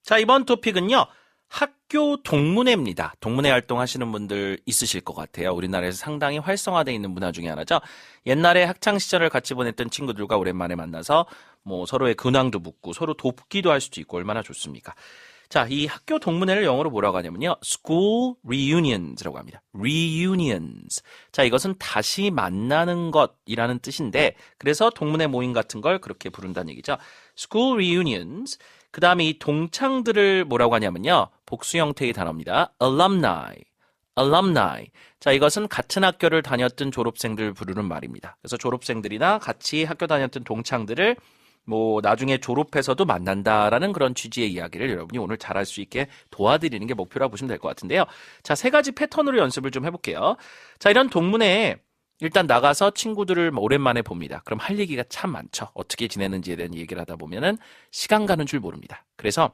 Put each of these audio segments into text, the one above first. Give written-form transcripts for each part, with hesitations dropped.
자, 이번 토픽은요. 학교 동문회입니다. 동문회 활동하시는 분들 있으실 것 같아요. 우리나라에서 상당히 활성화되어 있는 문화 중에 하나죠. 옛날에 학창시절을 같이 보냈던 친구들과 오랜만에 만나서 뭐 서로의 근황도 묻고 서로 돕기도 할 수도 있고 얼마나 좋습니까? 자, 이 학교 동문회를 영어로 뭐라고 하냐면요. School reunions라고 합니다. reunions. 자, 이것은 다시 만나는 것이라는 뜻인데 그래서 동문회 모임 같은 걸 그렇게 부른다는 얘기죠. School reunions. 그 다음에 이 동창들을 뭐라고 하냐면요. 복수 형태의 단어입니다. alumni. alumni. 자, 이것은 같은 학교를 다녔던 졸업생들 부르는 말입니다. 그래서 졸업생들이나 같이 학교 다녔던 동창들을 뭐 나중에 졸업해서도 만난다라는 그런 취지의 이야기를 여러분이 오늘 잘할 수 있게 도와드리는 게 목표라고 보시면 될 것 같은데요. 자, 세 가지 패턴으로 연습을 좀 해볼게요. 자, 이런 동문회에 일단 나가서 친구들을 오랜만에 봅니다. 그럼 할 얘기가 참 많죠. 어떻게 지내는지에 대한 얘기를 하다 보면은 시간 가는 줄 모릅니다. 그래서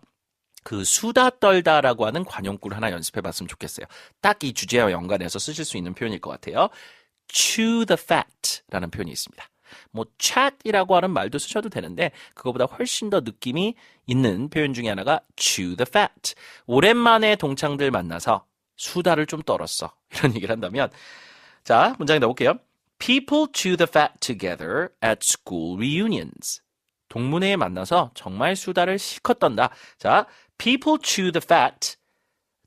그 수다 떨다라고 하는 관용구를 하나 연습해 봤으면 좋겠어요. 딱 이 주제와 연관해서 쓰실 수 있는 표현일 것 같아요. chew the fat라는 표현이 있습니다. 뭐 chat이라고 하는 말도 쓰셔도 되는데 그거보다 훨씬 더 느낌이 있는 표현 중에 하나가 chew the fat. 오랜만에 동창들 만나서 수다를 좀 떨었어. 이런 얘기를 한다면 자, 문장에 넣어볼게요. People chew the fat together at school reunions. 동문회에 만나서 정말 수다를 실컷 떤다. 자, people chew the fat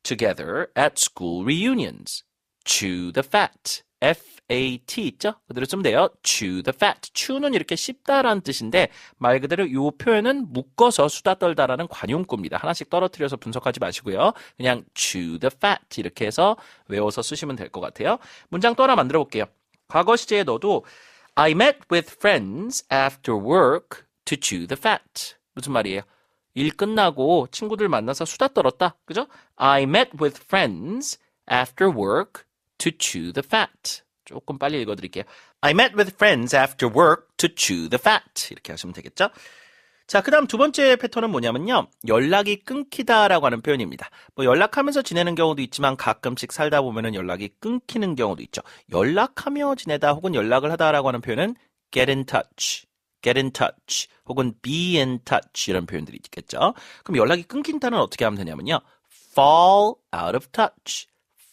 together at school reunions. chew the fat. F-A-T 있죠? 그대로 쓰면 돼요. chew the fat. chew는 이렇게 씹다라는 뜻인데 말 그대로 이 표현은 묶어서 수다 떨다라는 관용구입니다. 하나씩 떨어뜨려서 분석하지 마시고요. 그냥 chew the fat 이렇게 해서 외워서 쓰시면 될 것 같아요. 문장 또 하나 만들어 볼게요. 과거 시제에 넣어도 I met with friends after work to chew the fat. 무슨 말이에요? 일 끝나고 친구들 만나서 수다 떨었다. 그죠? I met with friends after work to chew the fat. 조금 빨리 읽어드릴게요. I met with friends after work to chew the fat. 이렇게 하시면 되겠죠? 자, 그 다음 두 번째 패턴은 뭐냐면요. 연락이 끊기다라고 하는 표현입니다. 뭐 연락하면서 지내는 경우도 있지만 가끔씩 살다 보면은 연락이 끊기는 경우도 있죠. 연락하며 지내다 혹은 연락을 하다라고 하는 표현은 get in touch, get in touch 혹은 be in touch 이런 표현들이 있겠죠. 그럼 연락이 끊긴다는 어떻게 하면 되냐면요. fall out of touch.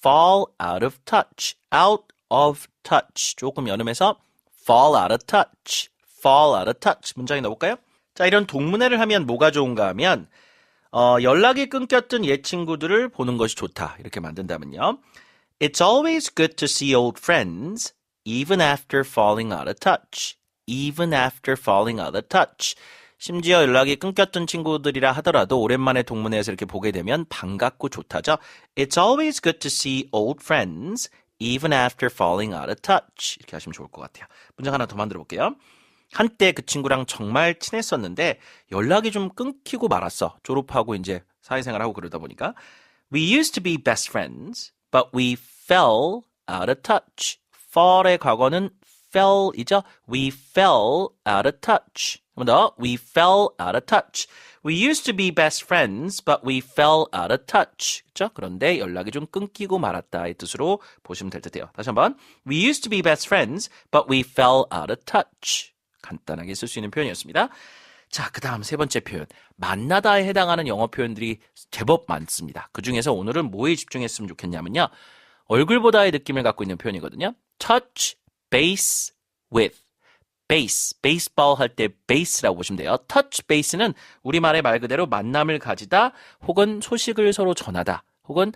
fall out of touch, out of touch. 조금 연음해서 fall out of touch, fall out of touch. 문장에 넣어볼까요? 자, 이런 동문회를 하면 뭐가 좋은가 하면 연락이 끊겼던 옛 친구들을 보는 것이 좋다. 이렇게 만든다면요. It's always good to see old friends, even after falling out of touch. even after falling out of touch. 심지어 연락이 끊겼던 친구들이라 하더라도 오랜만에 동문회에서 이렇게 보게 되면 반갑고 좋다죠. It's always good to see old friends, even after falling out of touch. 이렇게 하시면 좋을 것 같아요. 문장 하나 더 만들어 볼게요. 한때 그 친구랑 정말 친했었는데 연락이 좀 끊기고 말았어. 졸업하고 이제 사회생활하고 그러다 보니까. We used to be best friends, but we fell out of touch. fall의 과거는 fell이죠. We fell out of touch. 한 번 더. We fell out of touch. We used to be best friends, but we fell out of touch. 그렇죠? 그런데 연락이 좀 끊기고 말았다의 뜻으로 보시면 될 듯해요. 다시 한번. We used to be best friends, but we fell out of touch. 간단하게 쓸 수 있는 표현이었습니다. 자, 그 다음 세 번째 표현. 만나다에 해당하는 영어 표현들이 제법 많습니다. 그 중에서 오늘은 뭐에 집중했으면 좋겠냐면요. 얼굴보다의 느낌을 갖고 있는 표현이거든요. touch base with. base, 베이스볼 할 때 base라고 보시면 돼요. touch base는 우리말의 말 그대로 만남을 가지다 혹은 소식을 서로 전하다 혹은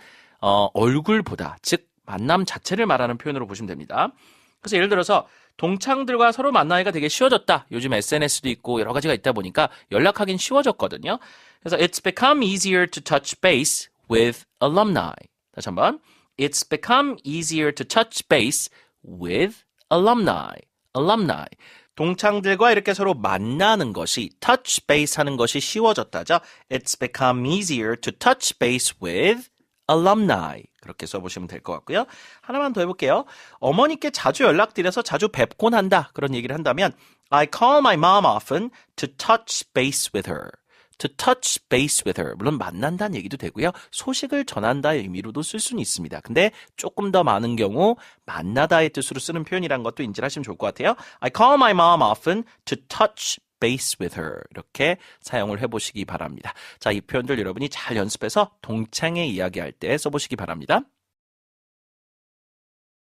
얼굴 보다, 즉 만남 자체를 말하는 표현으로 보시면 됩니다. 그래서 예를 들어서 동창들과 서로 만나기가 되게 쉬워졌다. 요즘 SNS도 있고 여러 가지가 있다 보니까 연락하긴 쉬워졌거든요. 그래서 it's become easier to touch base with alumni. 다시 한번. It's become easier to touch base with alumni. alumni. 동창들과 이렇게 서로 만나는 것이 touch base 하는 것이 쉬워졌다죠. It's become easier to touch base with alumni. 그렇게 써보시면 될 것 같고요. 하나만 더 해볼게요. 어머니께 자주 연락드려서 자주 뵙곤 한다. 그런 얘기를 한다면 I call my mom often to touch base with her. to touch base with her. 물론 만난다는 얘기도 되고요. 소식을 전한다의 의미로도 쓸 수는 있습니다. 근데 조금 더 많은 경우 만나다의 뜻으로 쓰는 표현이란 것도 인지하시면 좋을 것 같아요. I call my mom often to touch base with her 이렇게 사용을 해보시기 바랍니다. 자, 이 표현들 여러분이 잘 연습해서 동창회 이야기할 때 써보시기 바랍니다.